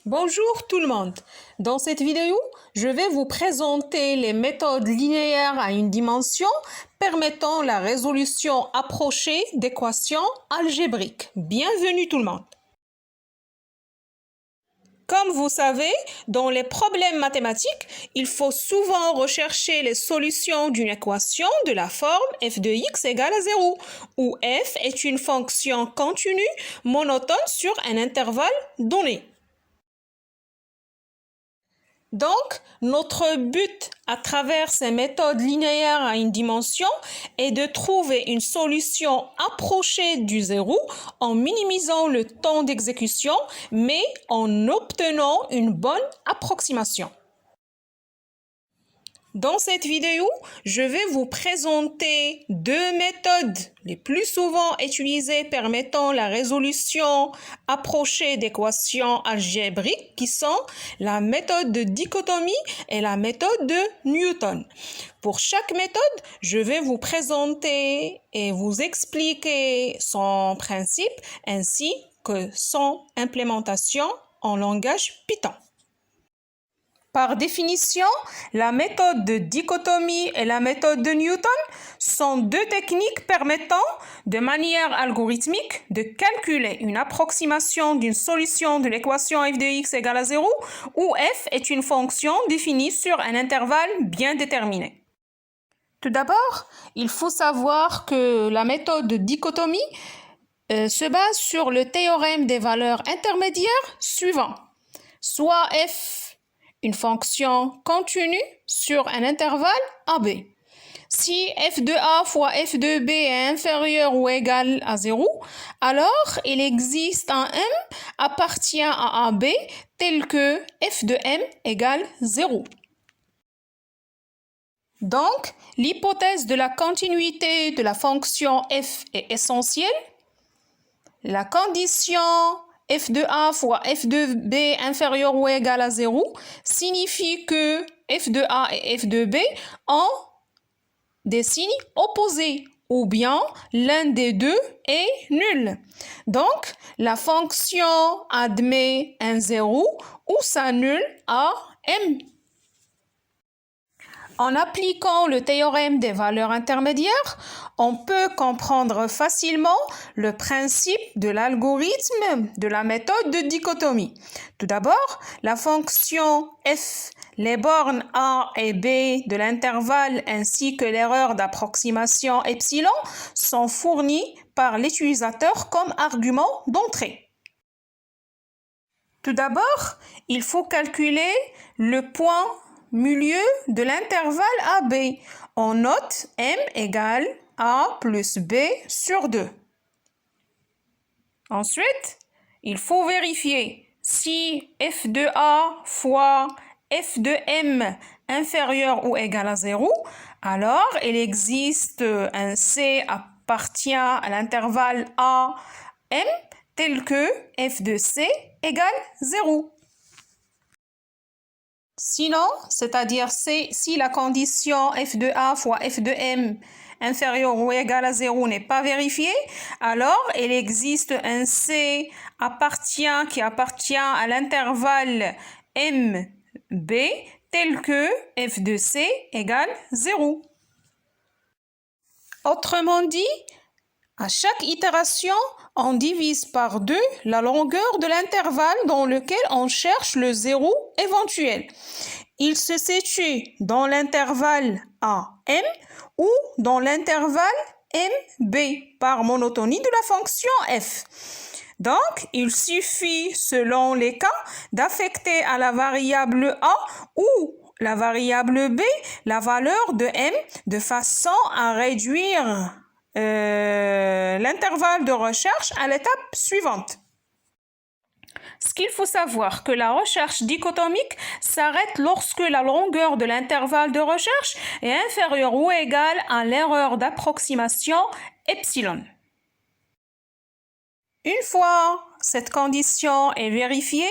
Bonjour tout le monde. Dans cette vidéo, je vais vous présenter les méthodes linéaires à une dimension permettant la résolution approchée d'équations algébriques. Bienvenue tout le monde. Comme vous savez, dans les problèmes mathématiques, il faut souvent rechercher les solutions d'une équation de la forme f de x égale à 0, où f est une fonction continue monotone sur un intervalle donné. Donc, notre but à travers ces méthodes linéaires à une dimension est de trouver une solution approchée du zéro en minimisant le temps d'exécution, mais en obtenant une bonne approximation. Dans cette vidéo, je vais vous présenter deux méthodes les plus souvent utilisées permettant la résolution approchée d'équations algébriques qui sont la méthode de dichotomie et la méthode de Newton. Pour chaque méthode, je vais vous présenter et vous expliquer son principe ainsi que son implémentation en langage Python. Par définition, la méthode de dichotomie et la méthode de Newton sont deux techniques permettant, de manière algorithmique, de calculer une approximation d'une solution de l'équation f de x égale à 0, où f est une fonction définie sur un intervalle bien déterminé. Tout d'abord, il faut savoir que la méthode de dichotomie se base sur le théorème des valeurs intermédiaires suivant. Soit f une fonction continue sur un intervalle AB. Si f de A fois f de B est inférieur ou égal à 0, alors il existe un M appartient à AB tel que f de M égale 0. Donc, l'hypothèse de la continuité de la fonction f est essentielle. La condition f de A fois f de B inférieur ou égal à 0 signifie que f de A et f de B ont des signes opposés ou bien l'un des deux est nul. Donc, la fonction admet un 0 ou s'annule à M. En appliquant le théorème des valeurs intermédiaires, on peut comprendre facilement le principe de l'algorithme de la méthode de dichotomie. Tout d'abord, la fonction f, les bornes a et b de l'intervalle ainsi que l'erreur d'approximation epsilon sont fournies par l'utilisateur comme argument d'entrée. Tout d'abord, il faut calculer le point milieu de l'intervalle AB. On note M égale A plus B sur 2. Ensuite, il faut vérifier si f de A fois f de M inférieur ou égal à 0, alors il existe un C appartient à l'intervalle A, M, tel que f de C égale 0. Sinon, c'est-à-dire si la condition f de A fois f de M inférieur ou égal à 0 n'est pas vérifiée, alors il existe un C qui appartient à l'intervalle MB tel que f de C égale 0. Autrement dit, à chaque itération, on divise par 2 la longueur de l'intervalle dans lequel on cherche le zéro éventuel. Il se situe dans l'intervalle AM ou dans l'intervalle MB par monotonie de la fonction f. Donc, il suffit, selon les cas, d'affecter à la variable A ou la variable B la valeur de M de façon à réduire l'intervalle de recherche à l'étape suivante. Ce qu'il faut savoir que la recherche dichotomique s'arrête lorsque la longueur de l'intervalle de recherche est inférieure ou égale à l'erreur d'approximation epsilon. Une fois cette condition est vérifiée,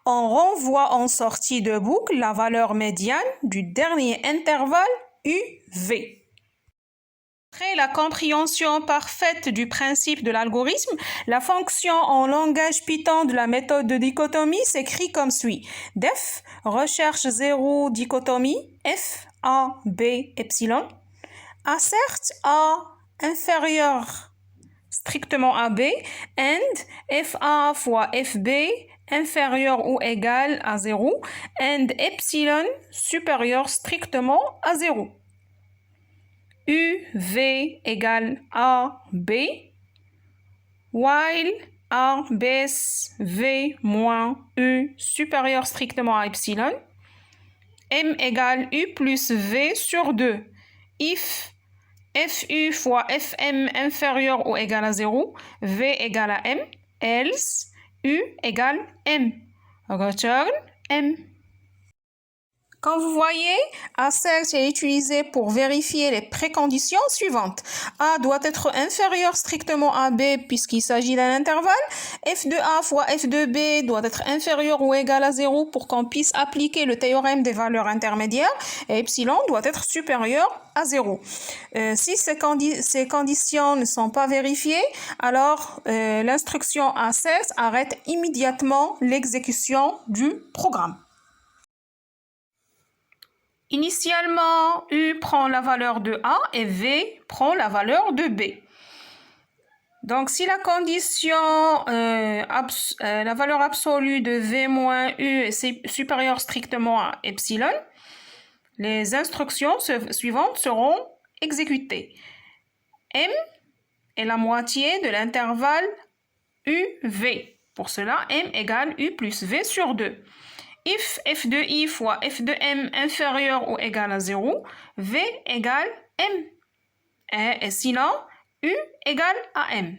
on renvoie en sortie de boucle la valeur médiane du dernier intervalle UV. Après la compréhension parfaite du principe de l'algorithme, la fonction en langage Python de la méthode de dichotomie s'écrit comme suit. Def, recherche 0 dichotomie, f, a, b, epsilon. Assert a inférieur strictement à b, and fa fois fb inférieur ou égal à 0, and epsilon supérieur strictement à 0. U, V égale A, B, while A baisse V moins U supérieur strictement à epsilon, M égale U plus V sur 2, if FU fois FM inférieur ou égal à 0, V égale à M, else U égale M. Return M. Comme vous voyez, assert est utilisé pour vérifier les préconditions suivantes. A doit être inférieur strictement à B puisqu'il s'agit d'un intervalle. F de A fois F de B doit être inférieur ou égal à 0 pour qu'on puisse appliquer le théorème des valeurs intermédiaires. Et epsilon doit être supérieur à 0. Si ces conditions ne sont pas vérifiées, alors l'instruction assert arrête immédiatement l'exécution du programme. Initialement, U prend la valeur de A et V prend la valeur de B. Donc, si la condition, la valeur absolue de V moins U est supérieure strictement à epsilon, les instructions suivantes seront exécutées. M est la moitié de l'intervalle UV. Pour cela, M égale U plus V sur 2. If f de i fois f de m inférieur ou égal à 0, v égale m. Et sinon, u égale à m.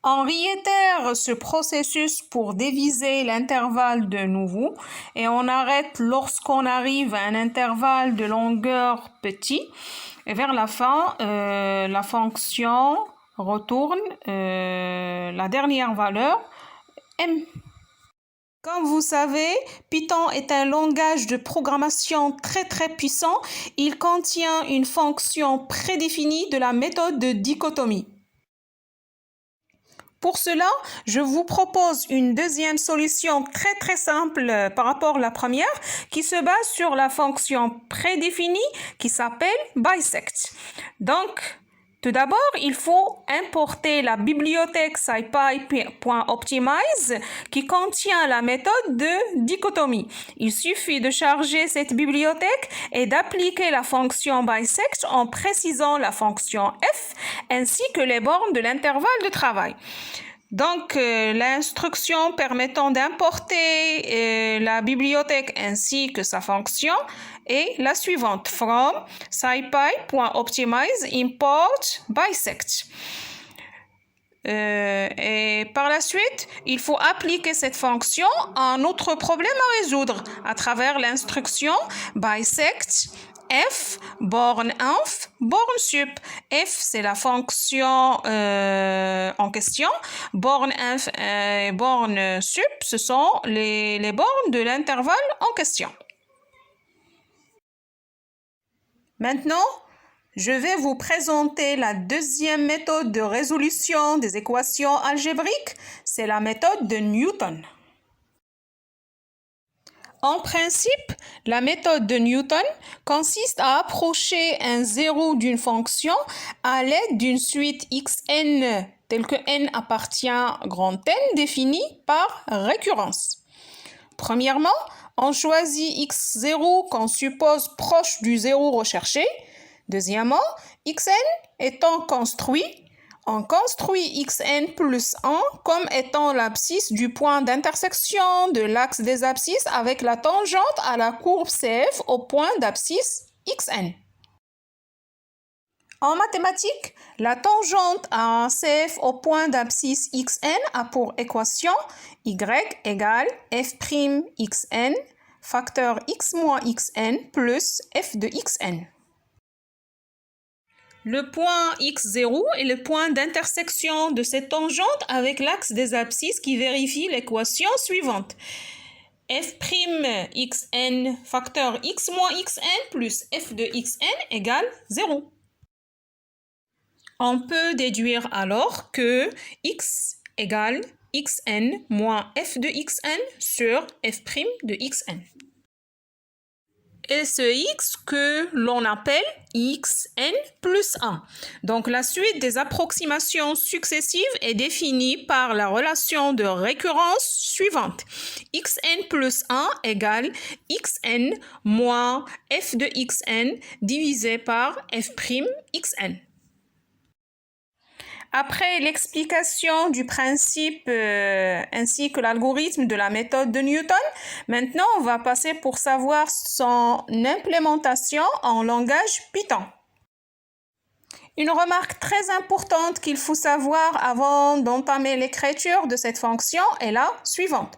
On réitère ce processus pour diviser l'intervalle de nouveau et on arrête lorsqu'on arrive à un intervalle de longueur petit. Et vers la fin, la fonction retourne la dernière valeur M. Comme vous savez, Python est un langage de programmation très puissant. Il contient une fonction prédéfinie de la méthode de dichotomie. Pour cela, je vous propose une deuxième solution très simple par rapport à la première qui se base sur la fonction prédéfinie qui s'appelle bisect. Donc, tout d'abord, il faut importer la bibliothèque scipy.optimize qui contient la méthode de dichotomie. Il suffit de charger cette bibliothèque et d'appliquer la fonction bisect en précisant la fonction f ainsi que les bornes de l'intervalle de travail. Donc, l'instruction permettant d'importer la bibliothèque ainsi que sa fonction est la suivante. From scipy.optimize import bisect. Et par la suite, il faut appliquer cette fonction à un autre problème à résoudre à travers l'instruction bisect f, borne inf, borne sup. F, c'est la fonction en question. Borne inf et borne sup, ce sont les bornes de l'intervalle en question. Maintenant, je vais vous présenter la deuxième méthode de résolution des équations algébriques. C'est la méthode de Newton. En principe, la méthode de Newton consiste à approcher un zéro d'une fonction à l'aide d'une suite xn telle que n appartient à grand N définie par récurrence. Premièrement, on choisit x0 qu'on suppose proche du zéro recherché. Deuxièmement, xn étant construit, on construit xn plus 1 comme étant l'abscisse du point d'intersection de l'axe des abscisses avec la tangente à la courbe CF au point d'abscisse xn. En mathématiques, la tangente à un CF au point d'abscisse xn a pour équation y égale f'xn facteur x moins xn plus f de xn. Le point x0 est le point d'intersection de cette tangente avec l'axe des abscisses qui vérifie l'équation suivante. f' xn facteur x moins xn plus f de xn égale 0. On peut déduire alors que x égale xn moins f de xn sur f' de xn. Et ce x que l'on appelle xn plus 1. Donc la suite des approximations successives est définie par la relation de récurrence suivante. Xn plus 1 égale xn moins f de xn divisé par f' xn. Après l'explication du principe ainsi que l'algorithme de la méthode de Newton, maintenant on va passer pour savoir son implémentation en langage Python. Une remarque très importante qu'il faut savoir avant d'entamer l'écriture de cette fonction est la suivante.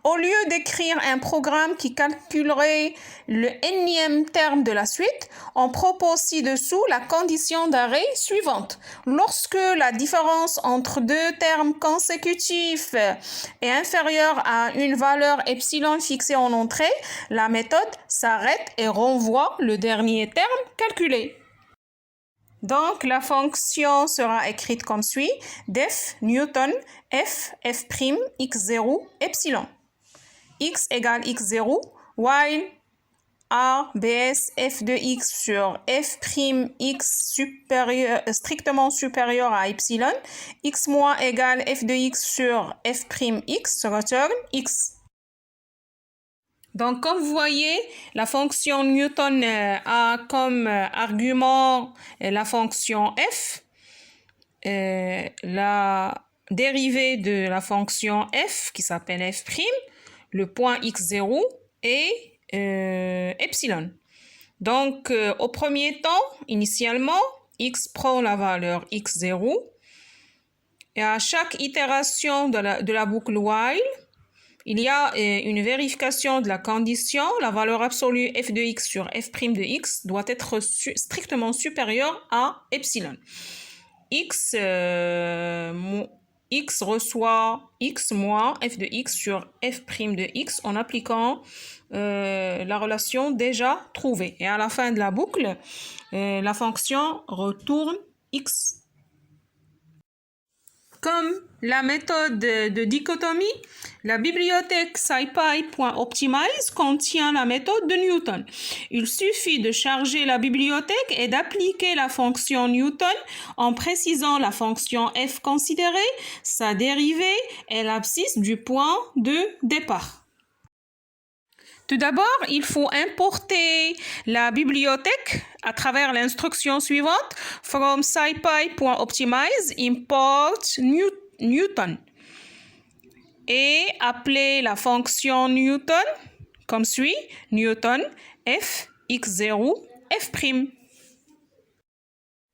Au lieu d'écrire un programme qui calculerait le nème terme de la suite, on propose ci-dessous la condition d'arrêt suivante. Lorsque la différence entre deux termes consécutifs est inférieure à une valeur epsilon fixée en entrée, la méthode s'arrête et renvoie le dernier terme calculé. Donc, la fonction sera écrite comme suit. Def Newton f x0 epsilon. X égale x0, while a bs f de x sur f' x strictement supérieur à epsilon. X moins égale f de x sur f' x return x. Donc, comme vous voyez, la fonction Newton a comme argument la fonction f, la dérivée de la fonction f qui s'appelle f', le point x0 et epsilon. Donc, au premier temps, initialement, x prend la valeur x0 et à chaque itération de la boucle while, il y a une vérification de la condition. La valeur absolue f de x sur f' de x doit être strictement supérieure à epsilon. X reçoit x moins f de x sur f' de x en appliquant la relation déjà trouvée. Et à la fin de la boucle, la fonction retourne x. Comme la méthode de dichotomie, la bibliothèque scipy.optimize contient la méthode de Newton. Il suffit de charger la bibliothèque et d'appliquer la fonction Newton en précisant la fonction f considérée, sa dérivée et l'abscisse du point de départ. Tout d'abord, il faut importer la bibliothèque à travers l'instruction suivante from scipy.optimize import Newton et appeler la fonction Newton comme suit Newton f x0 f'.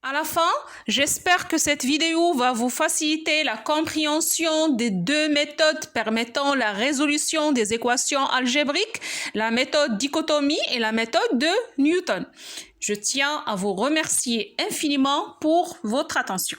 À la fin, j'espère que cette vidéo va vous faciliter la compréhension des deux méthodes permettant la résolution des équations algébriques, la méthode dichotomie et la méthode de Newton. Je tiens à vous remercier infiniment pour votre attention.